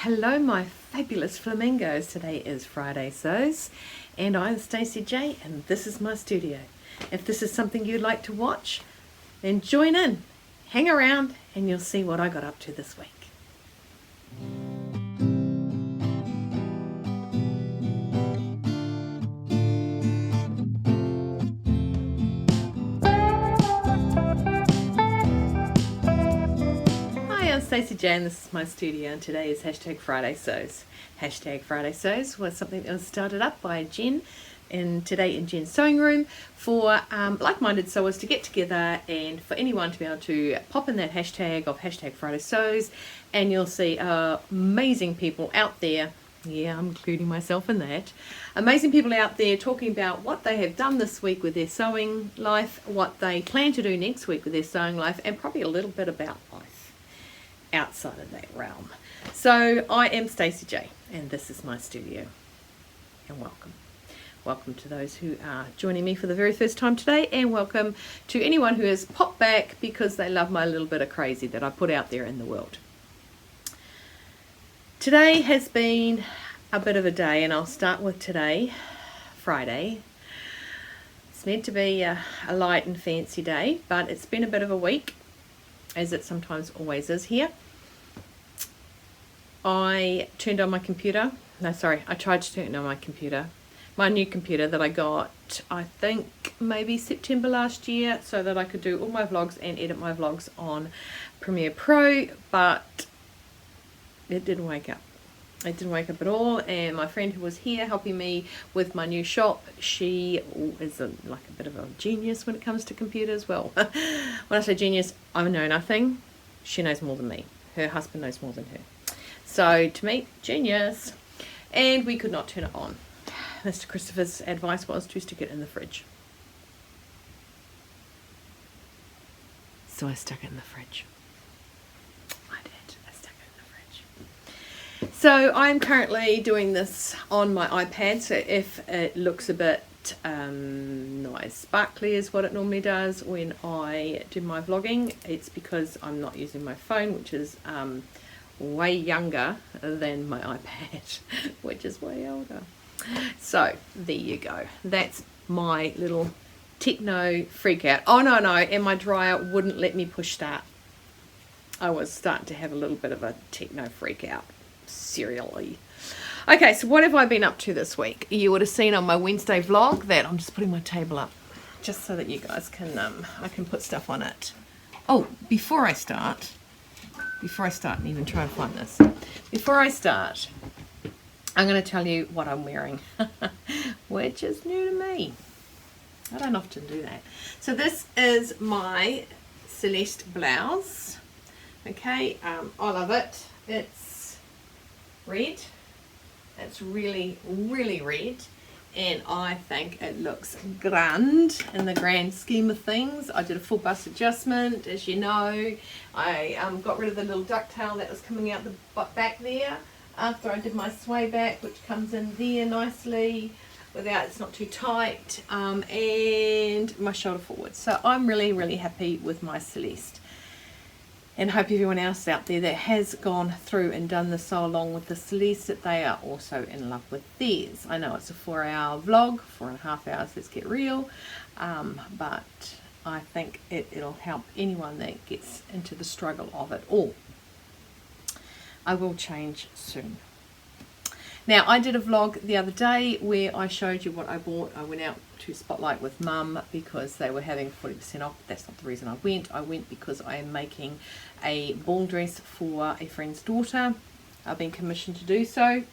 Hello my fabulous flamingos. Today is Friday Sews and I'm Stacey J and this is my studio. If this is something you'd like to watch, then join in, hang around and you'll see what I got up to this week. Stacey J and this is my studio and today is hashtag Friday Sews. Hashtag Friday Sews was something that was started up by Jen today in Jen's sewing room for like-minded sewers to get together and for anyone to be able to pop in that hashtag of hashtag Friday Sews and you'll see amazing people out there. Yeah, I'm including myself in that. Amazing people out there talking about what they have done this week with their sewing life, what they plan to do next week with their sewing life, and probably a little bit about life outside of that realm. So I am Stacey J and this is my studio and welcome. Welcome to those who are joining me for the very first time today and welcome to anyone who has popped back because they love my little bit of crazy that I put out there in the world. Today has been a bit of a day and I'll start with today, Friday. It's meant to be a light and fancy day but it's been a bit of a week, as it sometimes always is here. I turned on my computer. No, sorry, I tried to turn on my computer. My new computer that I got, I think maybe September last year, so that I could do all my vlogs and edit my vlogs on Premiere Pro, but it didn't wake up. It didn't wake up at all, and my friend who was here helping me with my new shop, she is like a bit of a genius when it comes to computers. Well, when I say genius, I know nothing. She knows more than me. Her husband knows more than her. So to me, genius. And we could not turn it on. Mr. Christopher's advice was to stick it in the fridge. So I stuck it in the fridge. So I'm currently doing this on my iPad, so if it looks a bit not as sparkly as what it normally does when I do my vlogging, it's because I'm not using my phone, which is way younger than my iPad, which is way older. So there you go. That's my little techno freak out. Oh no, and my dryer wouldn't let me push start. I was starting to have a little bit of a techno freak out. Serially. Okay, so what have I been up to this week? You would have seen on my Wednesday vlog that I'm just putting my table up just so that you guys can I can put stuff on it. Oh, before I start and even try and find this, before I start, I'm going to tell you what I'm wearing, which is new to me. I don't often do that. So this is my Celeste blouse. Okay, I love it. It's red. It's really red and I think it looks grand in the grand scheme of things. I did a full bust adjustment, as you know. I got rid of the little ducktail that was coming out the back there after I did my sway back, which comes in there nicely without, it's not too tight, and my shoulder forward. So I'm really happy with my Celeste. And hope everyone else out there that has gone through and done the sew along with the Celeste, that they are also in love with theirs. I know it's a 4-hour vlog, 4.5 hours, let's get real, but I think it'll help anyone that gets into the struggle of it all. I will change soon. Now, I did a vlog the other day where I showed you what I bought. I went out to Spotlight with Mum because they were having 40% off. That's not the reason I went. I went because I am making a ball dress for a friend's daughter. I've been commissioned to do so.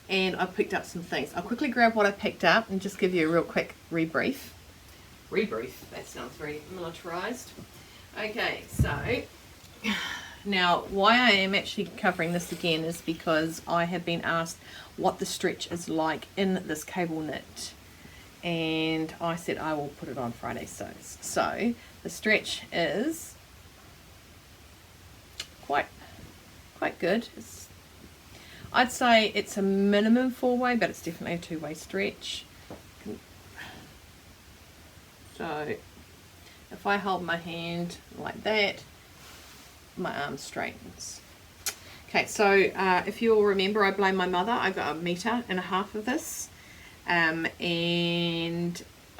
And I picked up some things. I'll quickly grab what I picked up and just give you a real quick rebrief. That sounds very militarized. Okay, so now why I am actually covering this again is because I have been asked what the stretch is like in this cable knit, and I said I will put it on Friday Sews. So the stretch is quite good. I'd say it's a minimum 4-way, but it's definitely a 2-way stretch. So if I hold my hand like that, my arm straightens. Okay, so if you'll remember, I blame my mother. I got 1.5 meters of this, and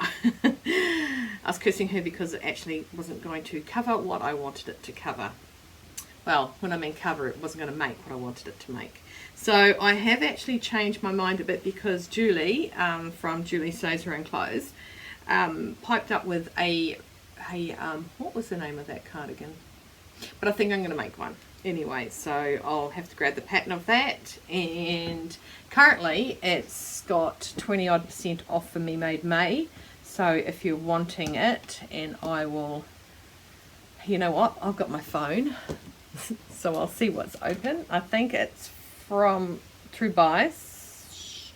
I was cursing her because it actually wasn't going to cover what I wanted it to cover. Well, when I mean cover, it wasn't going to make what I wanted it to make. So I have actually changed my mind a bit because Julie, from Julie Sews Her Own Clothes, piped up with a what was the name of that cardigan? But I think I'm going to make one. Anyway, so I'll have to grab the pattern of that, and currently it's got 20% off for memade May. So if you're wanting it, and I will, you know what, I've got my phone, so I'll see what's open. I think it's from True Bias,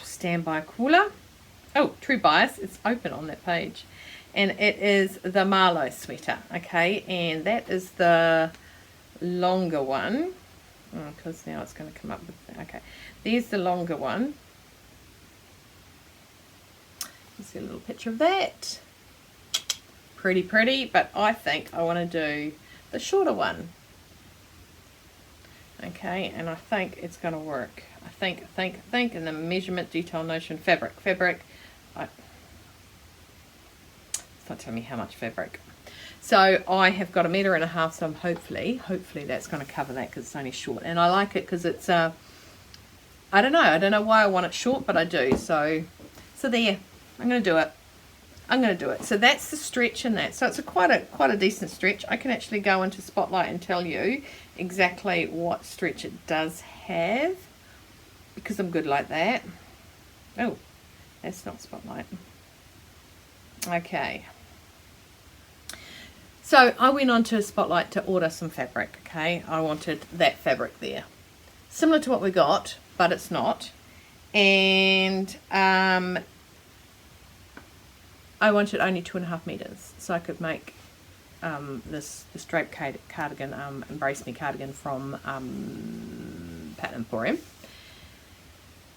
Standby Cooler. Oh, True Bias, it's open on that page. And it is the Marlowe sweater, okay, and that is the longer one, because now it's going to come up with, okay, there's the longer one. You see a little picture of that, pretty, but I think I want to do the shorter one, okay, and I think it's going to work. I think, and the measurement, detail, notion, fabric, it's not telling me how much fabric. So I have got 1.5 meters, so hopefully that's going to cover that because it's only short. And I like it because it's, I don't know why I want it short, but I do. So there, I'm going to do it. So that's the stretch in that. So it's quite a decent stretch. I can actually go into Spotlight and tell you exactly what stretch it does have because I'm good like that. Oh, that's not Spotlight. Okay. So I went on to Spotlight to order some fabric, okay? I wanted that fabric there. Similar to what we got, but it's not. And I wanted only 2.5 meters, so I could make this drape cardigan, Embrace Me cardigan from Pattern Emporium.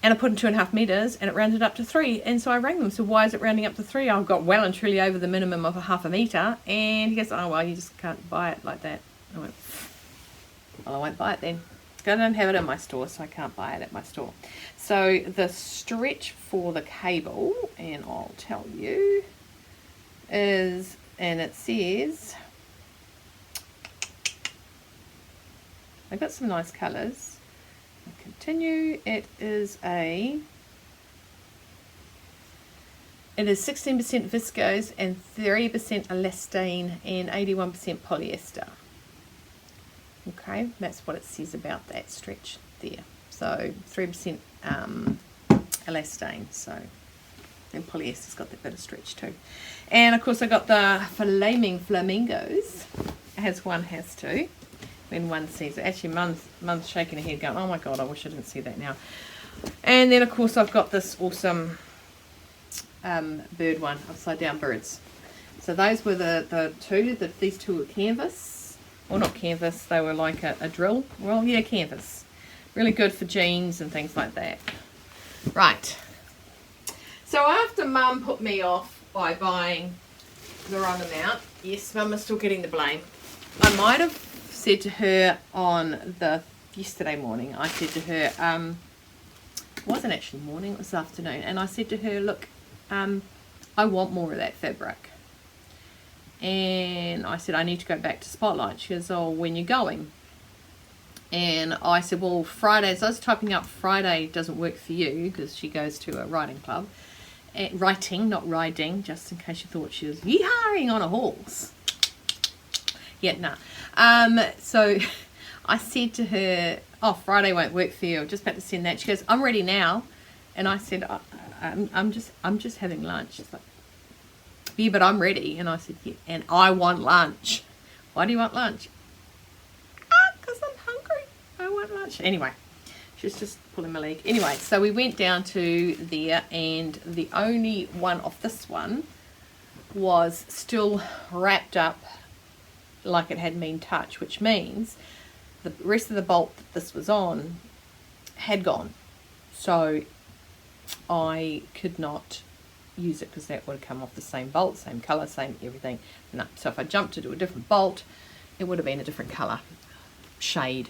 And I put in 2.5 meters and it rounded up to 3. And so I rang them. So why is it rounding up to 3? I've got well and truly over the minimum of 0.5 meter. And he goes, oh, well, you just can't buy it like that. I went, well, I won't buy it then. I don't have it in my store, so I can't buy it at my store. So the stretch for the cable, and I'll tell you, is, and it says, I've got some nice colours. Continue. It is 16% viscose and 30% elastane and 81% polyester. Okay, that's what it says about that stretch there. So 3% elastane, so, and polyester's got that bit of stretch too. And of course I got the Flamingos, as one has to when one sees it. Actually, Mum's shaking her head going, oh my god, I wish I didn't see that now. And then of course I've got this awesome bird one, upside down birds. So those were these two were canvas. Well, not canvas, they were like a drill. Well, yeah, canvas. Really good for jeans and things like that. Right. So after Mum put me off by buying the wrong amount, yes, Mum is still getting the blame. I might have said to her on the yesterday morning, I said to her, it wasn't actually morning, it was afternoon, and I said to her, look, I want more of that fabric. And I said, I need to go back to Spotlight. She goes, oh, when you going? And I said, well, Fridays, I was typing up Friday doesn't work for you because she goes to a writing club. Writing, not riding, just in case you thought she was yee-hawing on a horse. Yeah, nah. So I said to her, oh, Friday won't work for you. I'm just about to send that. She goes, I'm ready now. And I said, I'm just having lunch. She's like, yeah, but I'm ready. And I said, yeah, and I want lunch. Why do you want lunch? Because I'm hungry. I want lunch. Anyway, she's just pulling my leg. Anyway, so we went down to there, and the only one of this one was still wrapped up like it hadn't been touched, which means the rest of the bolt that this was on had gone. So I could not use it because that would have come off the same bolt, same colour, same everything. No. So if I jumped to do a different bolt, it would have been a different colour. shade,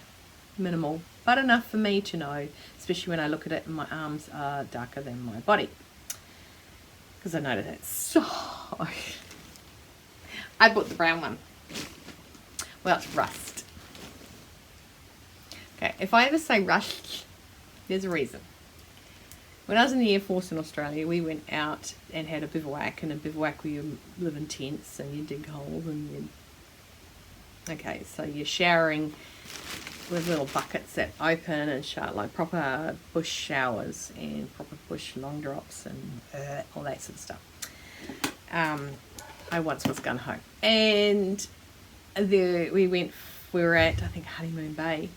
minimal, but enough for me to know, especially when I look at it and my arms are darker than my body, because I noticed that. So I bought the brown one. Well, it's rust. Okay, if I ever say rust, there's a reason. When I was in the Air Force in Australia, we went out and had a bivouac. And a bivouac where you live in tents and you dig holes and you... Okay, so you're showering with little buckets that open and shut, like proper bush showers and proper bush long drops and all that sort of stuff. I once was gung-ho. And there we were at, I think, Honeymoon Bay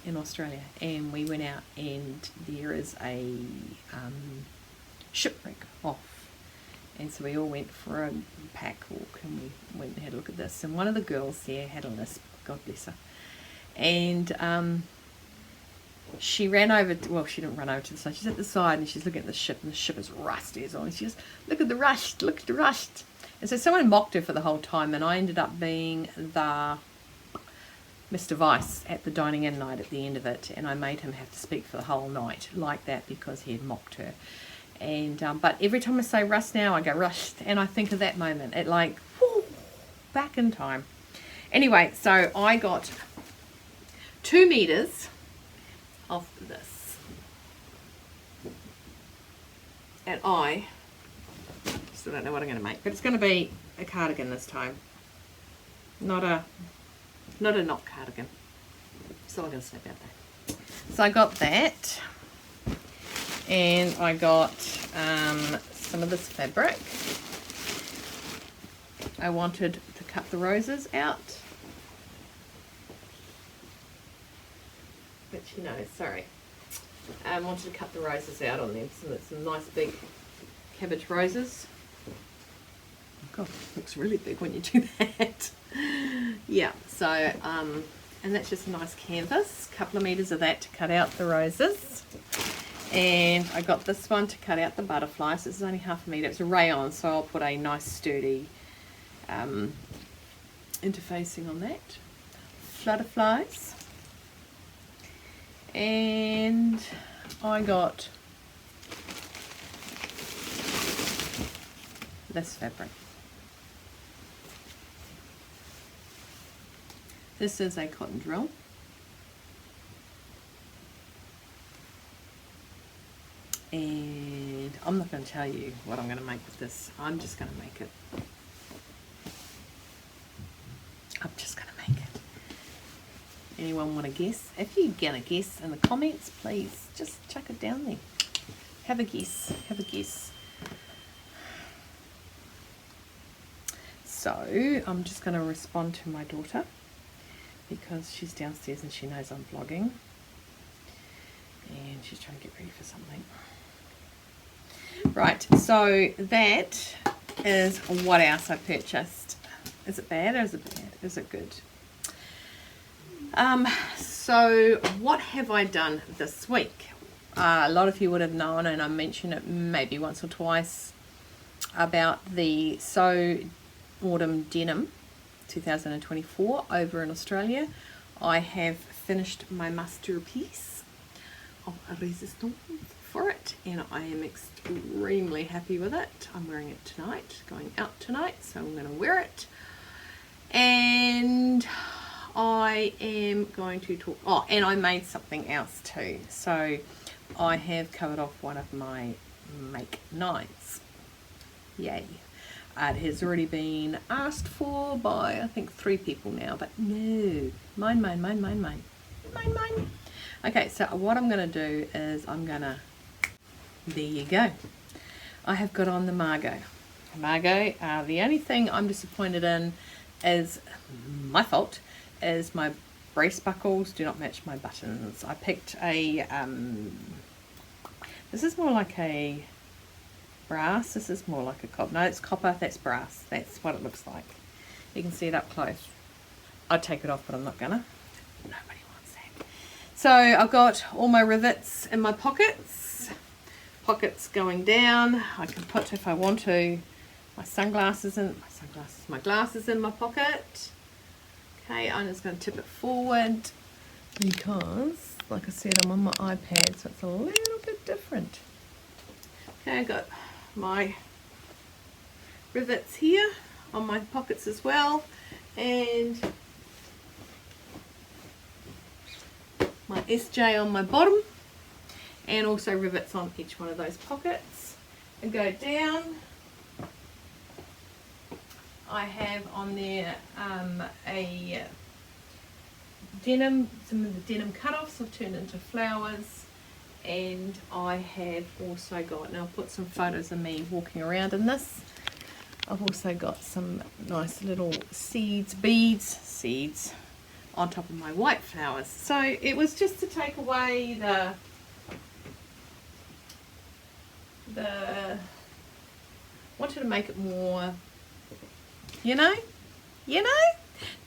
in Australia, and we went out and there is a shipwreck off, and so we all went for a pack walk and we went and had a look at this, and one of the girls there had a lisp, God bless her, and she ran over to, well, she didn't run over to the side, she's at the side and she's looking at the ship, and the ship is rusty as well, and she goes, look at the rust, look at the rust. And so someone mocked her for the whole time, and I ended up being the Mr. Vice at the dining in night at the end of it, and I made him have to speak for the whole night like that because he had mocked her. And but every time I say rust now, I go rust, and I think of that moment. It like, whoo, back in time. Anyway, so I got 2 meters of this, and I still don't know what I'm going to make, but it's going to be a cardigan this time, not a knot cardigan. That's all I'm going to say about that. So I got that, and I got some of this fabric. I wanted to cut the roses out, but you know, sorry, I wanted to cut the roses out on them, so that's some nice big cabbage roses. God, it looks really big when you do that. Yeah, so and that's just a nice canvas, couple of meters of that to cut out the roses. And I got this one to cut out the butterflies. This is only ½ a meter. It's a rayon, so I'll put a nice sturdy interfacing on that. Flutterflies. And I got this fabric. This is a cotton drill. And I'm not going to tell you what I'm going to make with this. I'm just going to make it. I'm just going to make it. Anyone want to guess? If you get a guess in the comments, please just chuck it down there. Have a guess. Have a guess. So I'm just going to respond to my daughter, because she's downstairs and she knows I'm vlogging, and she's trying to get ready for something. Right, so that is what else I purchased. Is it bad or is it bad? Is it good? So what have I done this week? A lot of you would have known, and I mentioned it maybe once or twice, about the Sew Autumn Denim 2024 over in Australia. I have finished my masterpiece of a resistance for it, and I am extremely happy with it. I'm wearing it tonight, going out tonight, so I'm going to wear it. And I am going to talk, oh, and I made something else too. So I have covered off one of my make nights. Yay. It has already been asked for by, I think, 3 people now, but no, mine. Okay, so what I'm going to do is there you go. I have got on the Margot. The only thing I'm disappointed in is, my fault, is my brace buckles do not match my buttons. I picked a, this is more like a brass, this is more like a copper. No, it's copper, that's brass. That's what it looks like. You can see it up close. I'd take it off, but I'm not gonna. Nobody wants that. So I've got all my rivets in my pockets. Pockets going down. I can put, if I want to, my glasses in my pocket. Okay, I'm just going to tip it forward because, like I said, I'm on my iPad, so it's a little bit different. Okay, I got my rivets here on my pockets as well, and my SJ on my bottom, and also rivets on each one of those pockets. And go down, I have on there a denim, some of the denim cut-offs I've turned into flowers, and I have also got, now I'll put some photos of me walking around in this. I've also got some nice little seeds on top of my white flowers. So it was just to take away the wanted to make it more, you know, no,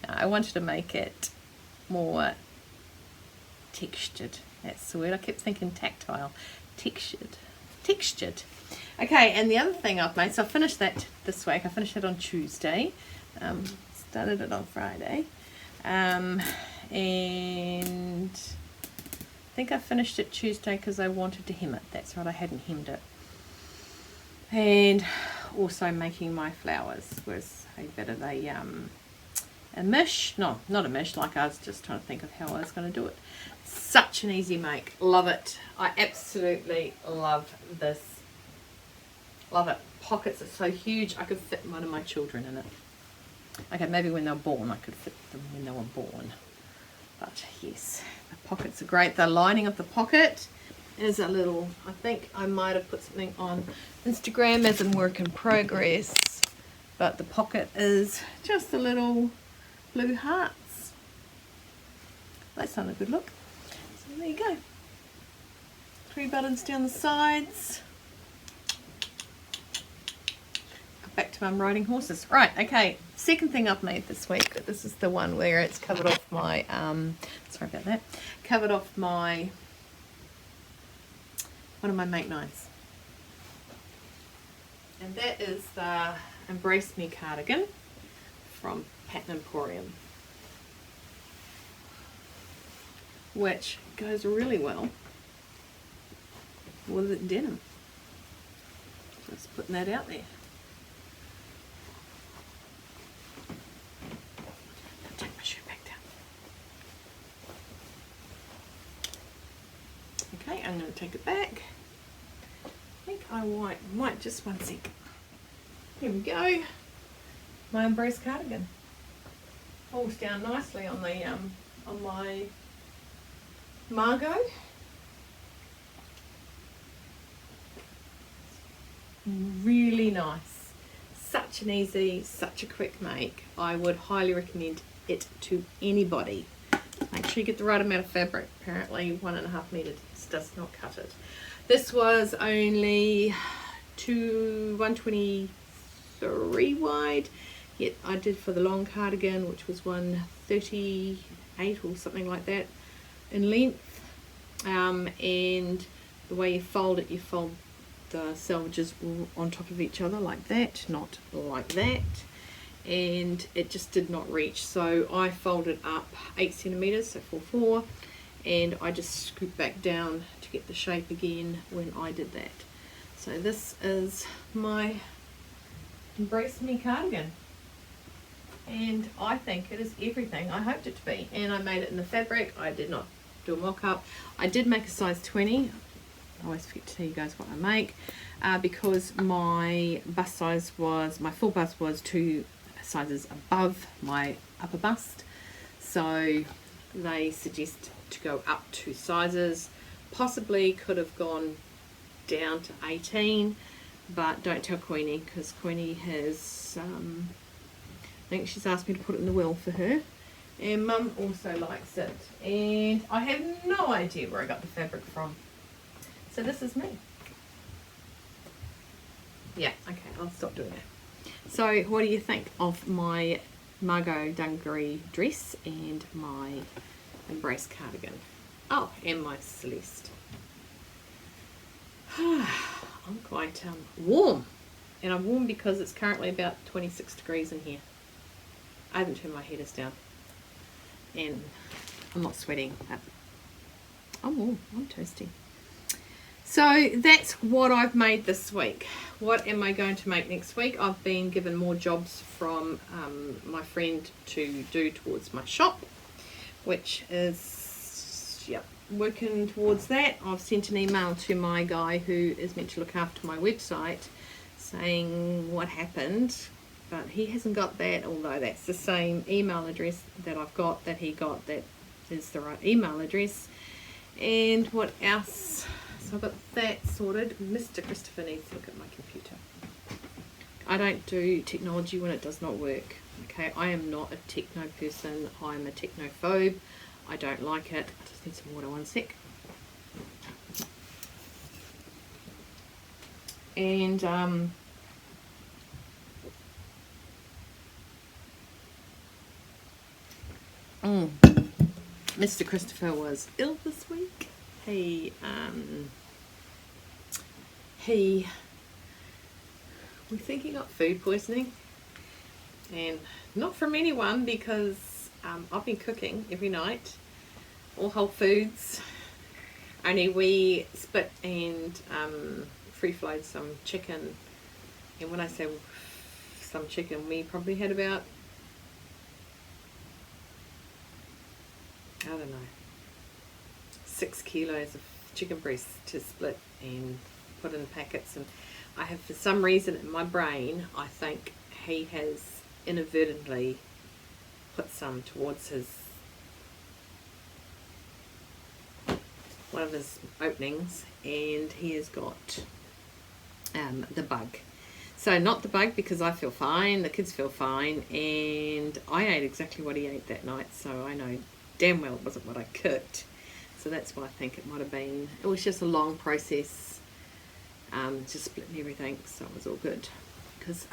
I wanted to make it more textured. That's the word. I kept thinking tactile. Textured. Okay, and the other thing I've made, so I finished that this week. I finished it on Tuesday. Started it on Friday. And I think I finished it Tuesday because I wanted to hem it. That's right, I hadn't hemmed it. And also making my flowers was a bit of a mish. No, not a mish, like I was just trying to think of how I was going to do it. Such an easy make. Love it. I absolutely love this. Love it. Pockets are so huge, I could fit one of my children in it. Okay, maybe when they were born, I could fit them when they were born. But yes, the pockets are great. The lining of the pocket is a little, I think I might have put something on Instagram as in work in progress, but the pocket is just a little blue hearts. That's not a good look. So there you go. 3 buttons down the sides. Back to mum riding horses. Right, okay, second thing I've made this week, but this is the one where it's covered off my, sorry about that, covered off my, one of my make knives. And that is the Embrace Me cardigan from Pattern Emporium, which goes really well with denim. Just putting that out there. Take my shirt back down. Okay, I'm going to take it back. I think I might just one sec. Here we go. My Embrace cardigan falls down nicely on the on my Margot. Really nice. Such an easy, such a quick make. I would highly recommend it to anybody. Make sure you get the right amount of fabric. Apparently 1.5 meters does not cut it. This was only 123 wide, yet I did for the long cardigan, which was 138 or something like that in length. And the way you fold it, you fold the selvages on top of each other like that, not like that, and it just did not reach, so I folded up 8 centimeters, so 4, and I just scooped back down to get the shape again when I did that. So this is my Embrace Me cardigan, and I think it is everything I hoped it to be. And I made it in the fabric. I did not do a mock-up. I did make a size 20. I always forget to tell you guys what I make, because my bust size was, my full bust was 2 sizes above my upper bust, so they suggest to go up 2 sizes. Possibly could have gone down to 18, but don't tell Queenie, because Queenie has, I think she's asked me to put it in the will for her, and Mum also likes it, and I have no idea where I got the fabric from. So this is me. Yeah, okay, I'll stop doing that. So what do you think of my Margot dungaree dress and my Embrace cardigan? Oh, and my Celeste. I'm quite warm, and I'm warm because it's currently about 26 degrees in here. I haven't turned my heaters down, and I'm not sweating. Oh, I'm toasty. So that's what I've made this week. What am I going to make next week? I've been given more jobs from my friend to do towards my shop, which is, yep, working towards that. I've sent an email to my guy who is meant to look after my website saying what happened, but he hasn't got that, although that's the same email address that I've got that he got, that is the right email address. And what else? So I've got that sorted. Mr. Christopher needs to look at my computer. I don't do technology when it does not work. Okay, I am not a techno person. I'm a technophobe. I don't like it. I just need some water, one sec. And Mr. Christopher was ill this week. We think he got food poisoning, and not from anyone, because I've been cooking every night, all whole foods. Only we split and free flowed some chicken, and when I say some chicken, we probably had about, I don't know, 6 kilos of chicken breast to split and put in packets. And I have, for some reason in my brain, I think he has inadvertently put some towards his, one of his openings, and he has got the bug. So not the bug, because I feel fine, the kids feel fine, and I ate exactly what he ate that night, so I know damn well it wasn't what I cooked. So that's why I think it might have been, it was just a long process, just splitting everything, so it was all good. Because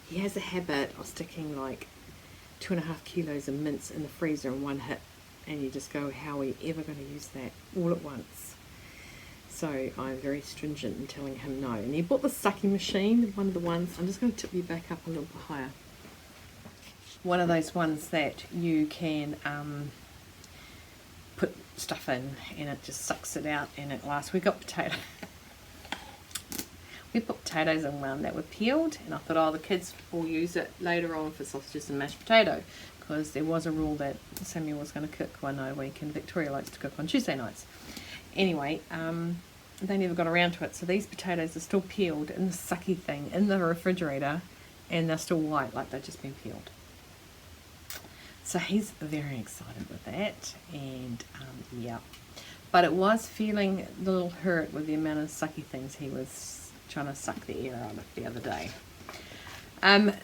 he has a habit of sticking like 2.5 kilos of mince in the freezer in one hit, and you just go, how are we ever going to use that all at once? So I'm very stringent in telling him no. And he bought the sucking machine, one of the ones, I'm just going to tip you back up a little bit higher. One of those ones that you can put stuff in and it just sucks it out and it lasts. We got we put potatoes in one that were peeled, and I thought, oh, the kids will use it later on for sausages and mashed potato, because there was a rule that Samuel was going to cook one night a week and Victoria likes to cook on Tuesday nights. Anyway, they never got around to it, so these potatoes are still peeled in the sucky thing in the refrigerator, and they're still white like they've just been peeled. So he's very excited with that, and yeah. But it was feeling a little hurt with the amount of sucky things he was trying to suck the air out of the other day.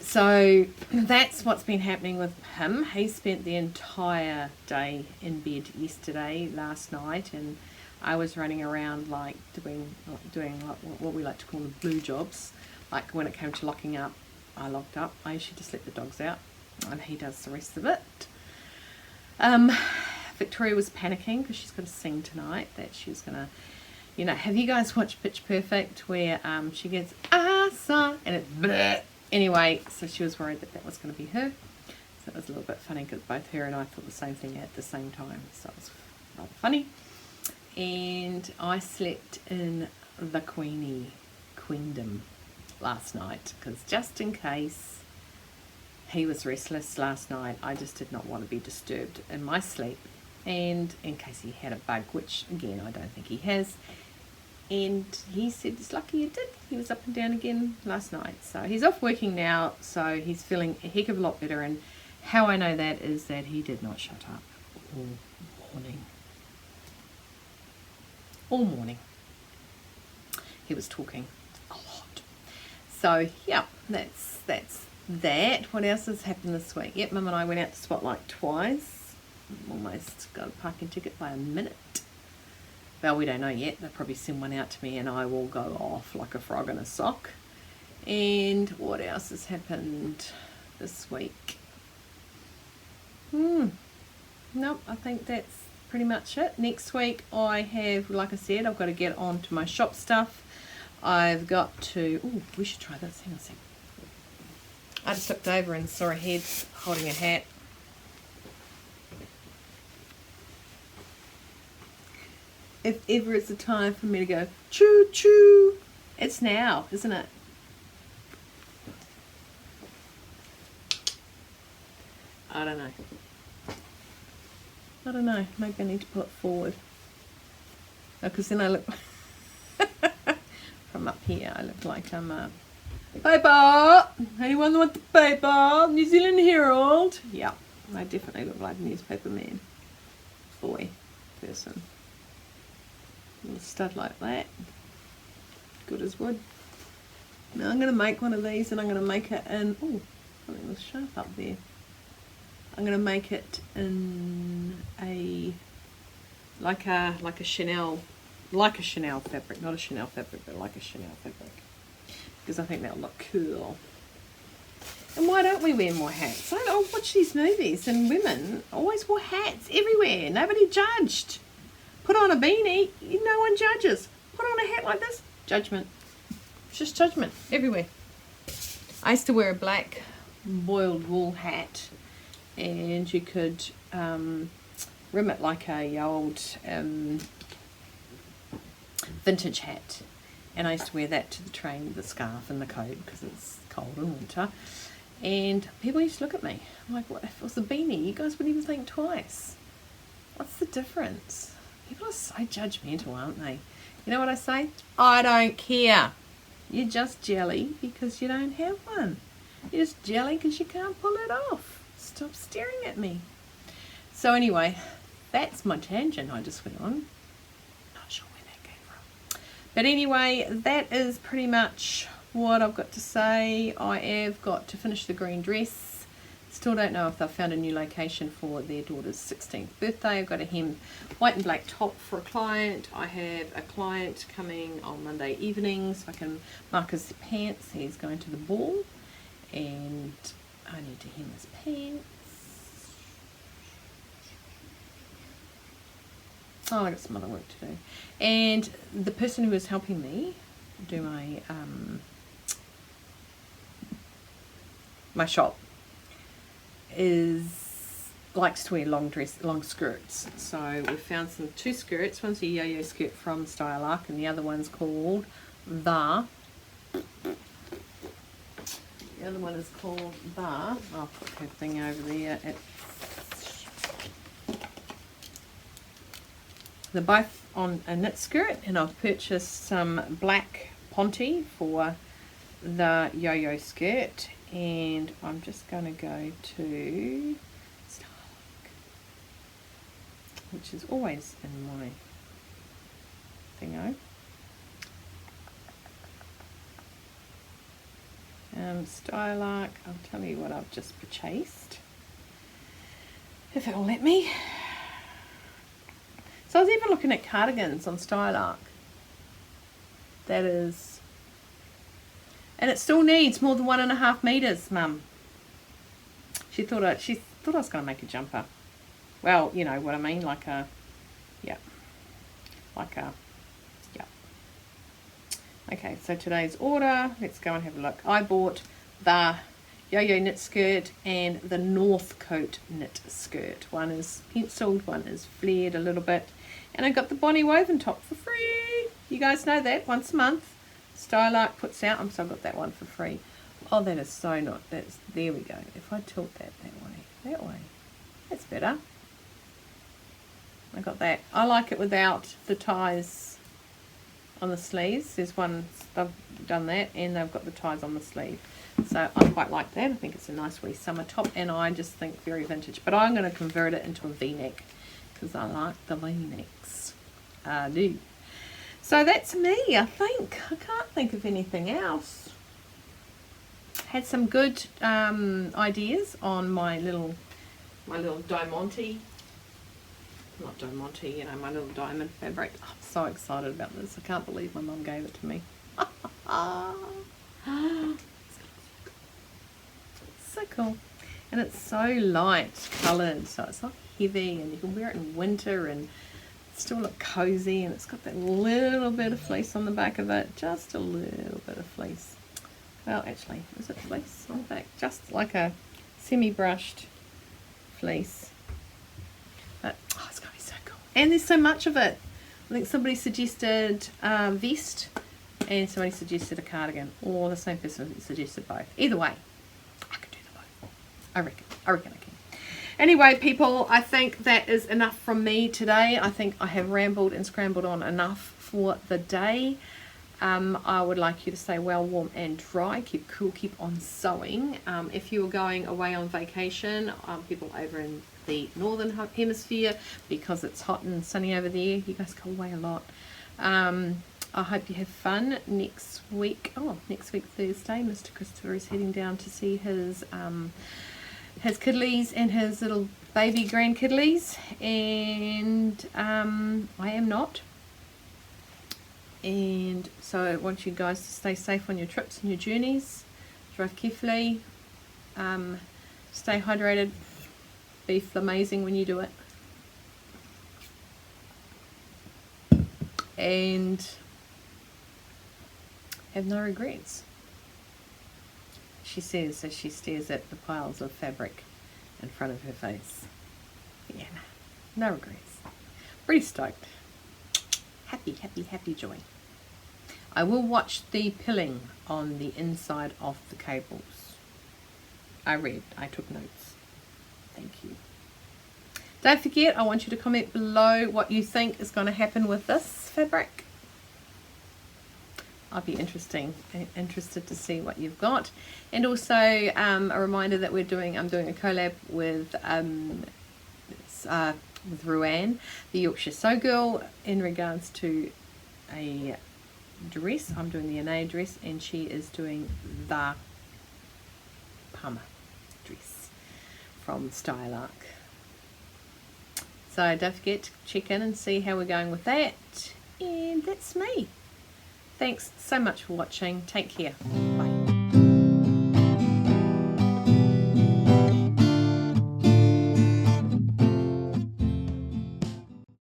So that's what's been happening with him. He spent the entire day in bed yesterday, last night, and I was running around like doing like what we like to call the blue jobs. Like when it came to locking up, I locked up. I usually just let the dogs out, and he does the rest of it. Victoria was panicking because she's got to sing tonight, that she's gonna, you know, have you guys watched Pitch Perfect, where she gets asa and it's bleh. Anyway, so she was worried that that was going to be her. So it was a little bit funny because both her and I thought the same thing at the same time, so it was rather funny. And I slept in the queendom last night, because just in case he was restless last night, I just did not want to be disturbed in my sleep, and in case he had a bug, which again I don't think he has. And he said it's lucky he did. He was up and down again last night, so he's off working now, so he's feeling a heck of a lot better. And how I know that is that he did not shut up all morning. He was talking a lot. So yeah, that's that. What else has happened this week? Yep, Mum and I went out to Spotlight twice. Almost got a parking ticket by a minute. Well, we don't know yet. They'll probably send one out to me and I will go off like a frog in a sock. And what else has happened this week? Nope, I think that's pretty much it. Next week I have, like I said, I've got to get on to my shop stuff. I've got to, ooh, we should try this. Hang on a second. I just looked over and saw a head holding a hat. if ever it's a time for me to go choo choo, it's now, isn't it? I don't know. Maybe I need to pull it forward. Because then I look from up here. I look like I'm paper. Anyone want the paper? New Zealand Herald. Yeah, I definitely look like a newspaper man, boy, person. A little stud like that. Good as wood. Now I'm going to make one of these, and I'm going to make it in. Oh, something was sharp up there. I'm going to make it in a like a Chanel fabric, not a Chanel fabric, but like a Chanel fabric, because I think that'll look cool. And why don't we wear more hats? I watch these movies and women always wore hats everywhere. Nobody judged. Put on a beanie, no one judges. Put on a hat like this, judgment. It's just judgment everywhere. I used to wear a black boiled wool hat, and you could rim it like a old vintage hat, and I used to wear that to the train with the scarf and the coat because it's cold in winter, and people used to look at me. I'm like, what if it was a beanie? You guys wouldn't even think twice. What's the difference? People are so judgmental, aren't they? You know what I say? I don't care. You're just jelly because you don't have one. You're just jelly because you can't pull it off. Stop staring at me. So anyway, that's my tangent I just went on. Not sure where that came from. But anyway, that is pretty much what I've got to say. I have got to finish the green dress. Still don't know if they've found a new location for their daughter's 16th birthday. I've got a hem white and black top for a client. I have a client coming on Monday evening, so I can mark his pants. He's going to the ball, and I need to hem his pants. Oh, I got some other work to do. And the person who is helping me do my my shop likes to wear long skirts. So we found two skirts. One's a yo-yo skirt from Stylark, and the other one's called The other one is called I'll put her thing over there. They're both on a knit skirt, and I've purchased some black ponte for the yo-yo skirt, and I'm just going to go to Stylark, which is always in my thingo. Stylark, I'll tell you what I've just purchased, if it'll let me. So I was even looking at cardigans on Stylark. That is, and it still needs more than 1.5 meters, Mum. She thought I was going to make a jumper. Well, you know what I mean, like a, yeah, like a, yeah. Okay, so today's order, let's go and have a look. I bought the yo-yo knit skirt and the Northcote knit skirt. One is penciled, one is flared a little bit. And I got the Bonnie woven top for free. You guys know that, once a month Stylark puts out. So I got that one for free. Oh, that is so not, that's, there we go. If I tilt that way, that's better. I got that. I like it without the ties on the sleeves. There's one, I've done that, and they've got the ties on the sleeve. So I quite like that. I think it's a nice wee summer top, and I just think very vintage. But I'm going to convert it into a V-neck because I like the V-necks. I do. So that's me, I think. I can't think of anything else. Had some good ideas on my little diamante. Not diamante, you know, my little diamond fabric. I'm so excited about this. I can't believe my mum gave it to me. So cool. And it's so light coloured, so it's not heavy, and you can wear it in winter and still look cozy, and it's got that little bit of fleece on the back of it, just a little bit of fleece. Well, actually, is it fleece on the back? Just like a semi-brushed fleece. But, oh, it's going to be so cool. And there's so much of it. I think somebody suggested vest and somebody suggested a cardigan, or the same person suggested both. Either way, I could do them both. I reckon I can. Anyway, people, I think that is enough from me today. I think I have rambled and scrambled on enough for the day. I would like you to stay well, warm and dry. Keep cool, keep on sewing. If you're going away on vacation, people over in the northern hemisphere, because it's hot and sunny over there, you guys go away a lot. I hope you have fun next week. Next week Thursday, Mr. Christopher is heading down to see his kiddies and his little baby grandkiddies, and I am not. And so I want you guys to stay safe on your trips and your journeys. Drive carefully. Stay hydrated. Be flamazing when you do it. And have no regrets. She says as she stares at the piles of fabric in front of her face. Yeah, no regrets. Pretty stoked. Happy, happy, happy joy. I will watch the pilling on the inside of the cables. I took notes. Thank you. Don't forget, I want you to comment below what you think is going to happen with this fabric. I'll be interested to see what you've got. And also a reminder that I'm doing a collab with Ruan, the Yorkshire Sew Girl, in regards to a dress. I'm doing the Anais dress and she is doing the Palmer dress from Stylark. So don't forget to check in and see how we're going with that. And that's me. Thanks so much for watching. Take care. Bye.